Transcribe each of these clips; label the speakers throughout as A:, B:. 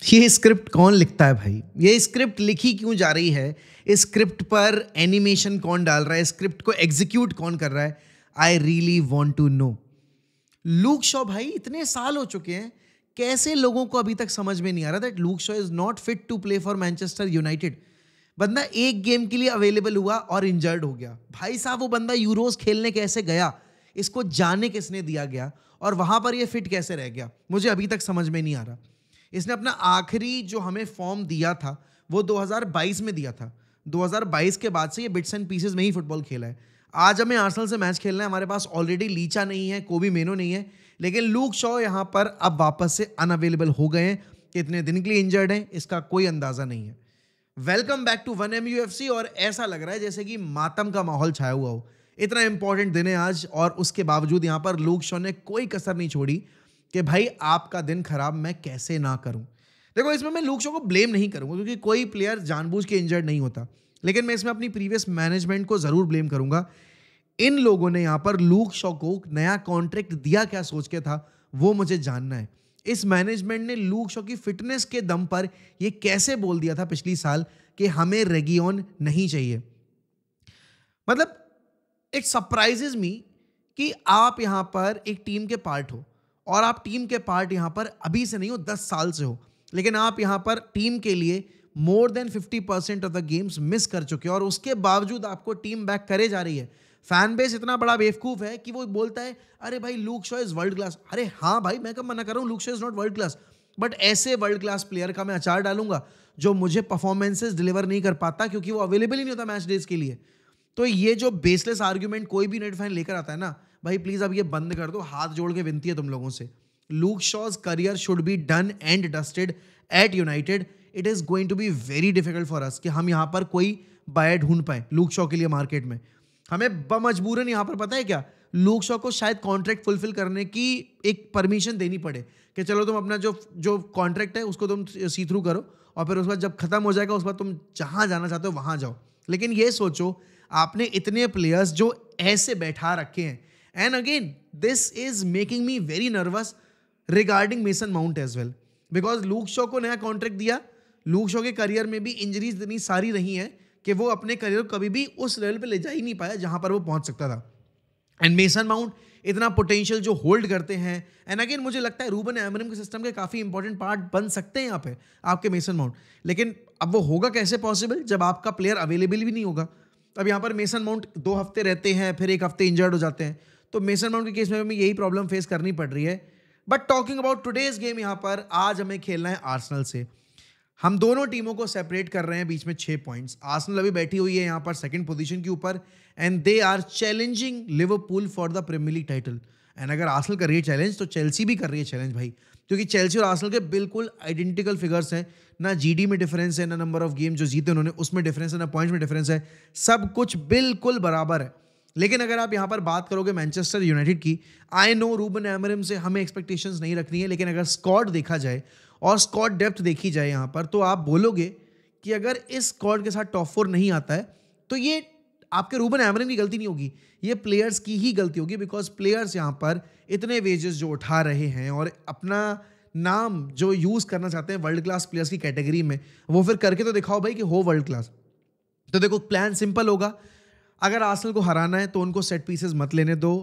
A: ये स्क्रिप्ट कौन लिखता है भाई? ये स्क्रिप्ट लिखी क्यों जा रही है? इस स्क्रिप्ट पर एनिमेशन कौन डाल रहा है? स्क्रिप्ट को एग्जीक्यूट कौन कर रहा है? I really want to know. Luke Shaw भाई, इतने साल हो चुके हैं, कैसे लोगों को अभी तक समझ में नहीं आ रहा that Luke Shaw is not fit to play for Manchester United. बंदा एक गेम के लिए अवेलेबल हुआ और इंजर्ड हो गया। भाई साहब, वो बंदा यूरोज खेलने कैसे गया? इसको जाने किसने दिया गया? और वहां पर ये फिट कैसे रह गया? मुझे अभी तक समझ में नहीं आ रहा। इसने अपना आखिरी जो हमें फॉर्म दिया था वो 2022 में दिया था। 2022 के बाद से ये बिट्स एंड पीसेस में ही फुटबॉल खेला है। आज हमें आर्सेनल से मैच खेलना है, हमारे पास ऑलरेडी लीचा नहीं है, कोबी मेनो नहीं है, लेकिन लूक शॉ यहाँ पर अब वापस से अनअवेलेबल हो गए हैं। कितने दिन के लिए इंजर्ड हैं इसका कोई अंदाजा नहीं है। Welcome back to 1MUFC। और ऐसा लग रहा है जैसे कि मातम का माहौल छाया हुआ हो। इतना इंपॉर्टेंट दिन है आज और उसके बावजूद यहाँ पर लूक शॉ ने कोई कसर नहीं छोड़ी कि भाई आपका दिन खराब मैं कैसे ना करूं। देखो, इसमें मैं लूक शॉ को ब्लेम नहीं करूंगा क्योंकि कोई प्लेयर जानबूझ के इंजर्ड नहीं होता, लेकिन मैं इसमें अपनी प्रीवियस मैनेजमेंट को जरूर ब्लेम करूंगा। इन लोगों ने यहाँ पर लूक शॉ को नया कॉन्ट्रैक्ट दिया क्या सोच के था, वो मुझे जानना है। इस मैनेजमेंट ने लूक शॉ की फिटनेस के दम पर ये कैसे बोल दिया था पिछली साल कि हमें रेगियन नहीं चाहिए? मतलब इट सरप्राइजेज मी कि आप यहां पर एक टीम के पार्ट हो और आप टीम के पार्ट यहां पर अभी से नहीं हो, 10 साल से हो, लेकिन आप यहां पर टीम के लिए more than 50% of the games miss कर चुके हो और उसके बावजूद आपको टीम बैक करे जा रही है। फैन बेस इतना बड़ा बेवकूफ है कि वो बोलता है अरे भाई look Shaw is world class. अरे हाँ भाई, मैं कब मना कर रहा हूँ, look Shaw is not world class, but ऐसे वर्ल्ड क्लास प्लेयर का मैं अचार डालूंगा जो मुझे परफॉर्मेंसेस डिलीवर नहीं कर पाता क्योंकि वो अवेलेबल ही नहीं होता मैच डेज के लिए। तो ये जो बेसलेस आर्ग्यूमेंट कोई भी नेट फैन लेकर आता है ना भाई, प्लीज अब ये बंद कर दो। हाथ जोड़ के विनती है तुम लोगों से। Luke Shaw's career should be done and dusted at United. It is going to be very difficult for us कि हम यहाँ पर कोई बायर ढूंढ पाए लूक शॉ के लिए मार्केट में। हमें बमजबूरन यहाँ पर पता है क्या, लूक शॉ को शायद कॉन्ट्रैक्ट फुलफिल करने की एक परमिशन देनी पड़े कि चलो तुम अपना जो जो कॉन्ट्रैक्ट है उसको तुम सी थ्रू करो और फिर उसके बाद जब खत्म हो जाएगा उसके बाद तुम जहां जाना चाहते हो वहां जाओ। लेकिन ये सोचो, आपने इतने प्लेयर्स जो ऐसे बैठा रखे हैं, and again this is making me very nervous regarding Mason Mount as well, because Luke Shaw को नया कॉन्ट्रैक्ट दिया। लूक शॉ के करियर में भी इंजरीज इतनी सारी रही हैं कि वो अपने करियर को कभी भी उस लेवल पे ले जा ही नहीं पाया जहां पर वो पहुंच सकता था। एंड मेसन माउंट इतना पोटेंशियल जो होल्ड करते हैं, एंड अगेन मुझे लगता है रूबन एमरिम के सिस्टम के काफी इंपॉर्टेंट पार्ट बन सकते हैं यहाँ पे आपके मेसन माउंट। लेकिन अब वो होगा कैसे पॉसिबल जब आपका प्लेयर अवेलेबल भी नहीं होगा? अब यहाँ पर मेसन माउंट 2 हफ्ते रहते हैं फिर 1 हफ्ते इंजर्ड हो जाते हैं, तो मेसन माउंट के केस में हमें यही प्रॉब्लम फेस करनी पड़ रही है। But talking about today's game, यहाँ पर आज हमें खेलना है आर्सेनल से। हम दोनों टीमों को सेपरेट कर रहे हैं बीच में 6 पॉइंट्स। आर्सेनल अभी बैठी हुई है यहाँ पर सेकंड पोजीशन के ऊपर and they are challenging Liverpool for the premier league title. And अगर आर्सेनल कर रही है चैलेंज तो चेल्सी भी कर रही है चैलेंज भाई, क्योंकि चेल्सी और आर्सेनल के बिल्कुल आइडेंटिकल फिगर्स हैं। ना जीडी में डिफरेंस है, ना नंबर ऑफ गेम जो जीते उन्होंने उसमें डिफरेंस है, ना पॉइंट्स में डिफरेंस है, सब कुछ बिल्कुल बराबर है। लेकिन अगर आप यहाँ पर बात करोगे मैनचेस्टर यूनाइटेड की, आई नो रूबन एमरिम से हमें एक्सपेक्टेशंस नहीं रखनी है, लेकिन अगर स्क्वाड देखा जाए और स्क्वाड डेप्थ देखी जाए यहाँ पर, तो आप बोलोगे कि अगर इस स्क्वाड के साथ टॉप 4 नहीं आता है तो ये आपके रूबन एमरिम की गलती नहीं होगी, ये प्लेयर्स की ही गलती होगी। बिकॉज प्लेयर्स यहाँ पर इतने वेजेस जो उठा रहे हैं और अपना नाम जो यूज़ करना चाहते हैं वर्ल्ड क्लास प्लेयर्स की कैटेगरी में, वो फिर करके तो दिखाओ भाई कि हो वर्ल्ड क्लास। तो देखो, प्लान सिंपल होगा। अगर आर्सेनल को हराना है तो उनको सेट पीसेस मत लेने दो,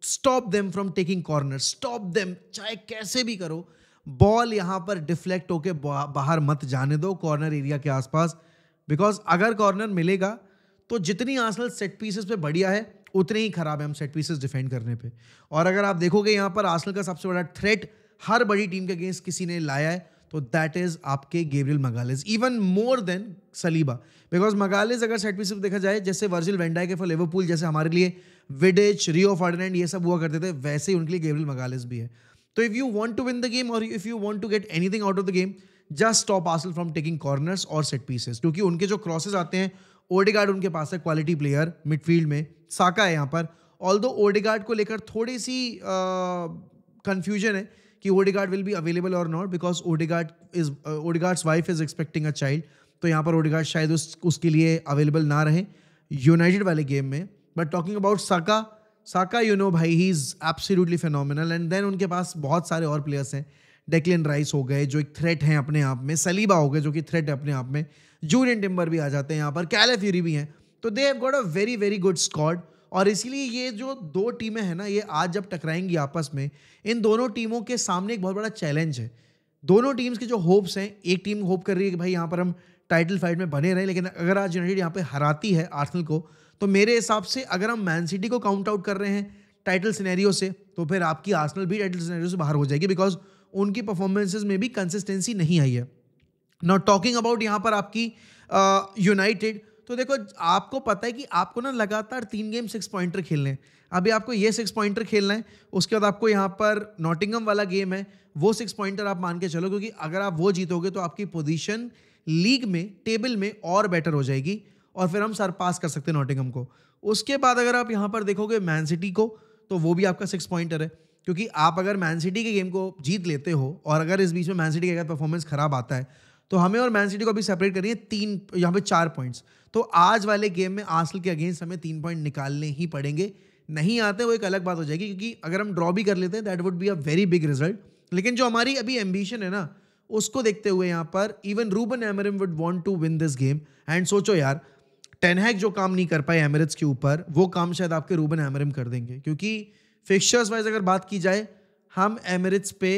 A: stop them from taking corner, stop them, चाहे कैसे भी करो। बॉल यहां पर डिफ्लेक्ट होके बाहर मत जाने दो कॉर्नर एरिया के आसपास, बिकॉज अगर कॉर्नर मिलेगा तो जितनी आर्सेनल सेट पीसेस पे बढ़िया है उतने ही खराब है हम सेट पीसेस डिफेंड करने पे। और अगर आप देखोगे यहाँ पर आर्सेनल का सबसे बड़ा थ्रेट हर बड़ी टीम के अगेंस्ट किसी ने लाया है तो दैट इज आपके Gabriel Magalhaes, even more than Saliba. Because Magalhaes अगर सेट पीसेस देखा जाए, जैसे Virgil van Dijk for Liverpool, जैसे हमारे लिए विडिच, रियो फर्डिनैंड ये सब हुआ करते थे, वैसे ही उनके लिए गैब्रियल मैगालेस भी है। तो if you want to win the game और if you want to get anything out of the game, just stop Arsenal from taking corners और सेट पीसेस, क्योंकि उनके जो क्रॉसेस आते हैं, ओडेगार्ड उनके पास है क्वालिटी प्लेयर, मिडफील्ड में साका है यहाँ पर। ऑल्दो ओडेगार्ड को लेकर थोड़ी सी कंफ्यूजन है कि ओडेगार्ड विल बी अवेलेबल और not, because Odegaard's wife is expecting a child, तो यहाँ पर ओडेगार्ड शायद उसके लिए अवेलेबल ना रहे यूनाइटेड वाले गेम में। But talking about Saka you know भाई, he is absolutely phenomenal. And then उनके पास बहुत सारे और प्लेयर्स हैं, डेक्लन राइस हो गए जो एक थ्रेट हैं अपने आप में, सलीबा हो गए जो कि थ्रेट है अपने आप में, जूलियन टिम्बर भी आ जाते हैं यहाँ पर, कैलाफियोरी भी हैं, तो they have got a very very good squad. और इसीलिए ये जो दो टीमें हैं ना, ये आज जब टकराएंगी आपस में, इन दोनों टीमों के सामने एक बहुत बड़ा चैलेंज है। दोनों टीम्स के जो होप्स हैं, एक टीम होप कर रही है कि भाई यहाँ पर हम टाइटल फाइट में बने रहे, लेकिन अगर आज यूनाइटेड यहाँ पे हराती है आर्सेनल को, तो मेरे हिसाब से अगर हम मैन सिटी को काउंट आउट कर रहे हैं टाइटल सिनेरियो से, तो फिर आपकी आर्सेनल भी टाइटल सिनेरियो से बाहर हो जाएगी, बिकॉज उनकी परफॉर्मेंसेज में भी कंसिस्टेंसी नहीं आई है। नाउ टॉकिंग अबाउट यहाँ पर आपकी यूनाइटेड, तो देखो आपको पता है कि आपको ना लगातार 3 गेम 6 पॉइंटर खेलने हैं। अभी आपको ये 6 पॉइंटर खेलना है, उसके बाद आपको यहाँ पर नॉटिंगम वाला गेम है, वो 6 पॉइंटर आप मान के चलो, क्योंकि अगर आप वो जीतोगे तो आपकी पोजीशन लीग में, टेबल में और बेटर हो जाएगी, और फिर हम सरपास कर सकते हैं नॉटिंगम को। उसके बाद अगर आप यहाँ पर देखोगे मैन सिटी को, तो वो भी आपका 6 पॉइंटर है, क्योंकि आप अगर मैन सिटी के गेम को जीत लेते हो, और अगर इस बीच में मैन सिटी का अगर परफॉर्मेंस खराब आता है, तो हमें और मैन सिटी को अभी सेपरेट करिए 3, यहाँ पे 4 पॉइंट्स। तो आज वाले गेम में आर्सेनल के अगेंस्ट हमें 3 पॉइंट निकालने ही पड़ेंगे। नहीं आते वो एक अलग बात हो जाएगी, क्योंकि अगर हम ड्रॉ भी कर लेते हैं that would be a very big result. लेकिन जो हमारी अभी एम्बिशन है ना, उसको देखते हुए यहाँ पर even Ruben Amorim would want to win this game. And सोचो यार, टेन हैग जो काम नहीं कर पाए एमिरेट्स के ऊपर, वो काम शायद आपके रूबन एमरिम कर देंगे, क्योंकि फिक्चर्स वाइज अगर बात की जाए, हम एमिरेट्स पे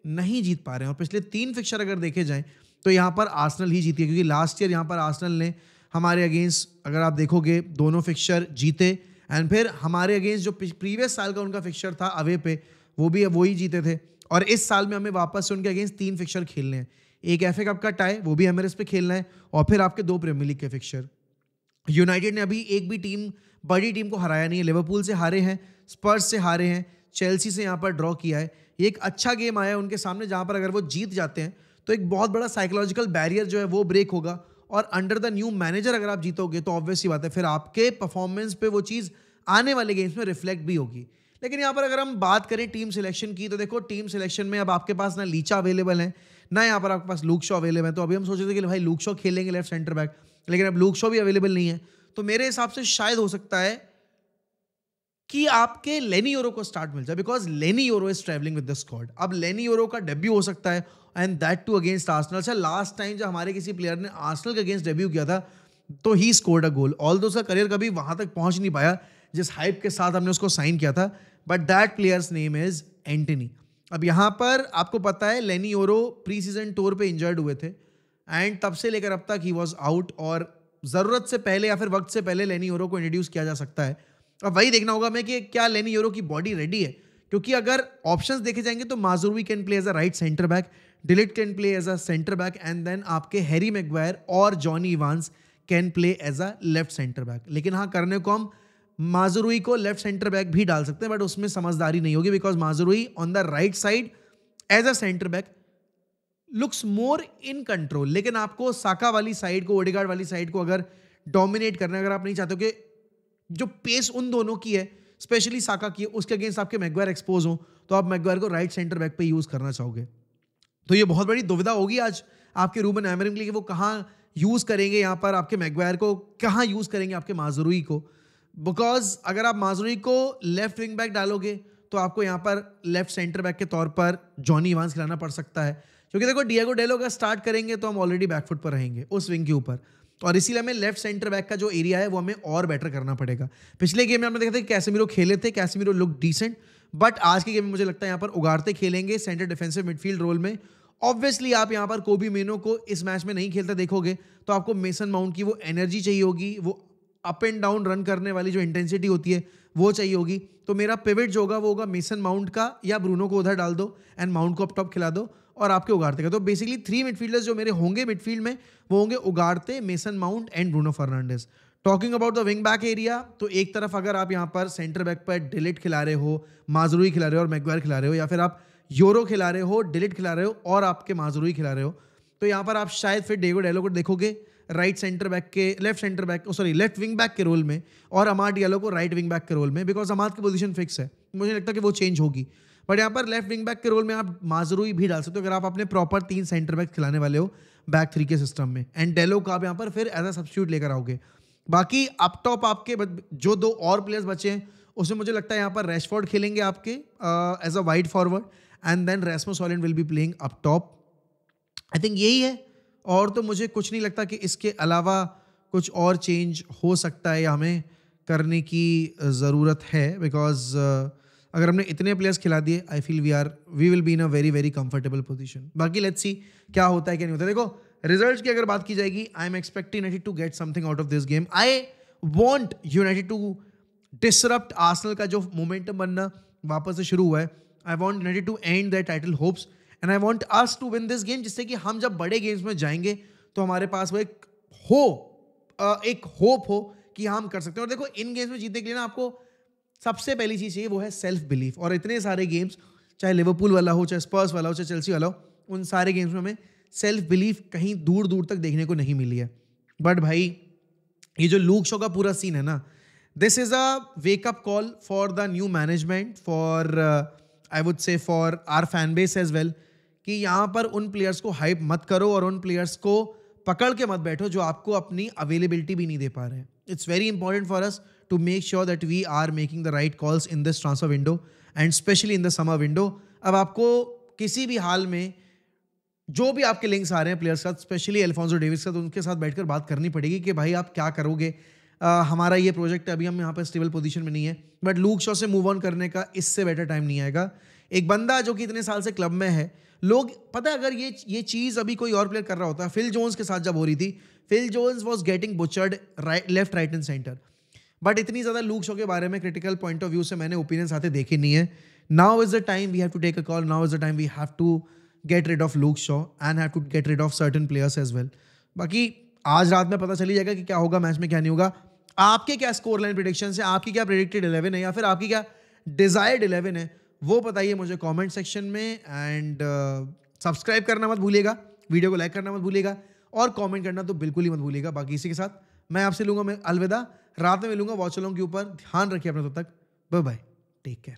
A: नहीं जीत पा रहे हैं, और पिछले 3 फिक्चर अगर देखे जाएं तो यहाँ पर आर्सेनल ही जीती है, क्योंकि लास्ट ईयर यहाँ पर आर्सेनल ने हमारे अगेंस्ट अगर आप देखोगे दोनों फिक्चर जीते, एंड फिर हमारे अगेंस्ट जो प्रीवियस साल का उनका फिक्चर था अवे पे, वो भी वही जीते थे। और इस साल में हमें वापस से उनके अगेंस्ट 3 फिक्चर खेलने हैं, एक एफए कप का टाई, वो भी एमिरेट्स पे खेलना है, और फिर आपके 2 प्रीमियर लीग के फिक्चर। यूनाइटेड ने अभी एक भी टीम, बड़ी टीम को हराया नहीं है। लिवरपूल से हारे हैं, स्पर्स से हारे हैं, चेल्सी से यहाँ पर ड्रॉ किया है। ये एक अच्छा गेम आया है उनके सामने, जहाँ पर अगर वो जीत जाते हैं तो एक बहुत बड़ा साइकोलॉजिकल बैरियर जो है वो ब्रेक होगा, और अंडर द न्यू मैनेजर अगर आप जीतोगे तो ऑब्वियसली बात है फिर आपके परफॉर्मेंस पे वो चीज़ आने वाले गेम्स में रिफ्लेक्ट भी होगी। लेकिन यहाँ पर अगर हम बात करें टीम सिलेक्शन की, तो देखो टीम सिलेक्शन में अब आपके पास ना लीचा अवेलेबल है, ना यहाँ पर आपके पास लूक शॉ अवेलेबल है। तो अभी हम सोच रहे थे कि भाई लूक शॉ खेलेंगे लेफ्ट सेंटर बैक, लेकिन अब लूक शॉ भी अवेलेबल नहीं है। तो मेरे हिसाब से शायद हो सकता है कि आपके लेनी यूरो को स्टार्ट मिल जाए, because Lenny Yoro is travelling with the squad. अब लेनी यूरो का डेब्यू हो सकता है, and that too against Arsenal. अच्छा, लास्ट टाइम जब हमारे किसी प्लेयर ने आर्सेनल के अगेंस्ट डेब्यू किया था, तो he scored a goal, although उसका करियर कभी वहां तक पहुंच नहीं पाया जिस हाइप के साथ हमने उसको साइन किया था, but that players name is Antony. अब यहाँ पर आपको पता है लेनी यूरो प्री सीजन टूर पे इंजर्ड हुए थे, एंड तब से लेकर अब तक ही वॉज आउट, और ज़रूरत से पहले या फिर वक्त से पहले लेनी यूरो को इंट्रोड्यूस किया जा सकता है। अब वही देखना होगा हमें कि क्या लेनी यूरो की बॉडी रेडी है, क्योंकि अगर ऑप्शंस देखे जाएंगे तो Mazraoui can play as a right centre back, de Ligt can play as a centre back, and then आपके हैरी मैग्वायर और Jonny Evans can play as a left centre back. लेकिन हाँ, करने को हम माजुरुई को लेफ्ट सेंटर बैक भी डाल सकते हैं, बट उसमें समझदारी नहीं होगी, because Mazraoui on the right side as a centre back looks more in control. लेकिन आपको साका वाली साइड को, ओडेगार्ड वाली साइड को अगर डोमिनेट करना है, अगर आप नहीं चाहते हो कि जो पेस उन दोनों की है, स्पेशली साका की है, उसके अगेंस्ट आपके मैग्वायर एक्सपोज हो, तो आप मैग्वायर को राइट सेंटर बैक पे यूज करना चाहोगे। तो ये बहुत बड़ी दुविधा होगी आज आपके रूबन एमरिम के लिए कि वो कहाँ यूज करेंगे, यहाँ पर आपके मैग्वायर को कहाँ यूज करेंगे, आपके माजुरुई को। बिकॉज अगर आप माजुरुई को लेफ्ट विंग बैक डालोगे तो आपको यहाँ पर लेफ्ट सेंटर बैक के तौर पर जॉनी इवांस खिलाना पड़ सकता है, क्योंकि देखो डिएगो डेलो का स्टार्ट करेंगे तो हम ऑलरेडी बैकफुट पर रहेंगे उस विंग के ऊपर, और इसीलिए हमें लेफ्ट सेंटर बैक का जो एरिया है वो हमें और बेटर करना पड़ेगा। पिछले गेम में हमने देखा था कि कैसेमीरो खेले थे, कैसेमीरो लुक डिसेंट, बट आज के गेम में मुझे लगता है यहाँ पर उगारते खेलेंगे सेंटर डिफेंसिव मिडफील्ड रोल में। ऑब्वियसली आप यहाँ पर कोबी मेनो को इस मैच में नहीं खेलते देखोगे, तो आपको मेसन माउंट की वो एनर्जी चाहिए होगी, वो अप एंड डाउन रन करने वाली जो इंटेंसिटी होती है वो चाहिए होगी। तो मेरा पिवट जो होगा वो होगा मेसन माउंट का, या ब्रूनो को उधर डाल दो एंड माउंट को अप टॉप खिला दो, और आपके उगारते का। तो बेसिकली 3 मिडफील्डर्स जो मेरे होंगे मिडफील्ड में वो होंगे Ugarte, Mason Mount and Bruno Fernandes. Talking about the wing back area, तो एक तरफ अगर आप यहाँ पर सेंटर बैक पर डिलिट खिला रहे हो, माजुरुई खिला रहे हो और मैग्वायर खिला रहे हो, या फिर आप यूरो खिला रहे हो, डिलिट खिला रहे हो और आपके माजुरुई खिला रहे हो, तो यहाँ पर आप शायद फिर डिएगो डेलो को देखोगे राइट सेंटर बैक के, लेफ्ट विंग बैक के रोल में, और अमाद डियालो को राइट विंग बैक के रोल में, बिकॉज अमाद की पोजीशन फिक्स है, मुझे लगता है कि वो चेंज होगी। बट यहाँ पर लेफ्ट विंग बैक के रोल में आप माजुरुई भी डाल सकते हो अगर आप अपने प्रॉपर 3 सेंटर बैक खिलाने वाले हो बैक 3 के सिस्टम में, एंड डेलो का आप यहाँ पर फिर एज अ सब्स्टिट्यूट लेकर आओगे। बाकी अप टॉप आपके जो 2 और प्लेयर्स बचे हैं उसमें मुझे लगता है यहाँ पर रैशफोर्ड खेलेंगे आपके as a wide forward, and then Rasmus Hojlund will be playing up top. I think यही है, और तो मुझे कुछ नहीं लगता कि इसके अलावा कुछ और चेंज हो सकता है या हमें करने की ज़रूरत है, बिकॉज अगर हमने इतने प्लेयर्स खिला दिए, I feel we will be in a very very comfortable position. बाकी लेट्स सी क्या होता है क्या नहीं होता है। देखो रिजल्ट्स की अगर बात की जाएगी, I am expecting United to get something out of this game. I want United to disrupt Arsenal का जो मोमेंटम बनना वापस से शुरू हुआ है। I want United to end their title hopes and I want us to win this game, जिससे कि हम जब बड़े गेम्स में जाएंगे तो हमारे पास वो एक होप हो कि हम कर सकते हैं। और देखो इन गेम्स में जीतने के लिए ना आपको सबसे पहली चीज़ चाहिए, वो है सेल्फ बिलीफ। और इतने सारे गेम्स, चाहे लिवरपूल वाला हो, चाहे स्पर्स वाला हो, चाहे चेल्सी वाला हो, उन सारे गेम्स में हमें सेल्फ बिलीफ कहीं दूर दूर तक देखने को नहीं मिली है। बट भाई ये जो लूक शो का पूरा सीन है ना, this is a wake up call for the new management, for I would say for our fan base as well, कि यहाँ पर उन प्लेयर्स को हाइप मत करो और उन प्लेयर्स को पकड़ के मत बैठो जो आपको अपनी अवेलेबिलिटी भी नहीं दे पा रहे हैं। It's very important for us to make sure that we are making the right calls in this transfer window and especially in the summer window। अब आपको किसी भी हाल में जो भी आपके लिंक्स आ रहे हैं प्लेयर्स के साथ, स्पेशली अल्फोंसो डेविस का, तो उनके साथ बैठकर बात करनी पड़ेगी कि भाई आप क्या करोगे। हमारा ये प्रोजेक्ट अभी हम यहाँ पर स्टेबल पोजीशन में नहीं है, बट लूक शॉ से मूव ऑन करने का इससे बेटर टाइम नहीं आएगा। एक बंदा जो कि इतने साल से क्लब में है, लोग पता है अगर ये चीज़ अभी कोई और प्लेयर कर रहा होता, फिल जोन्स के साथ जब हो रही थी, Phil Jones was getting butchered left right and centre, but इतनी ज़्यादा लूक शॉ के बारे में क्रिटिकल पॉइंट ऑफ व्यू से मैंने ओपिनियंस आते देखे नहीं है। Now is the time we have to take a call, now is the time we have to get rid of Luke Shaw and have to get rid of certain players as well. बाकी आज रात में पता चली जाएगा कि क्या होगा मैच में, क्या नहीं होगा। आपके क्या स्कोर लाइन प्रेडिक्शंस है, आपकी क्या प्रेडिक्टेड 11 है, या फिर आपकी क्या डिजायर्ड 11 है, वो बताइए मुझे कमेंट सेक्शन में। एंड सब्सक्राइब करना मत भूलिएगा, वीडियो को लाइक करना मत भूलिएगा, और कमेंट करना तो बिल्कुल ही मत भूलिएगा। बाकी इसी के साथ मैं आपसे लूंगा, मैं अलविदा। रात में मिलूंगा वॉच अलोंग के ऊपर। ध्यान रखिए अपना, तब तक बाय बाय, टेक केयर।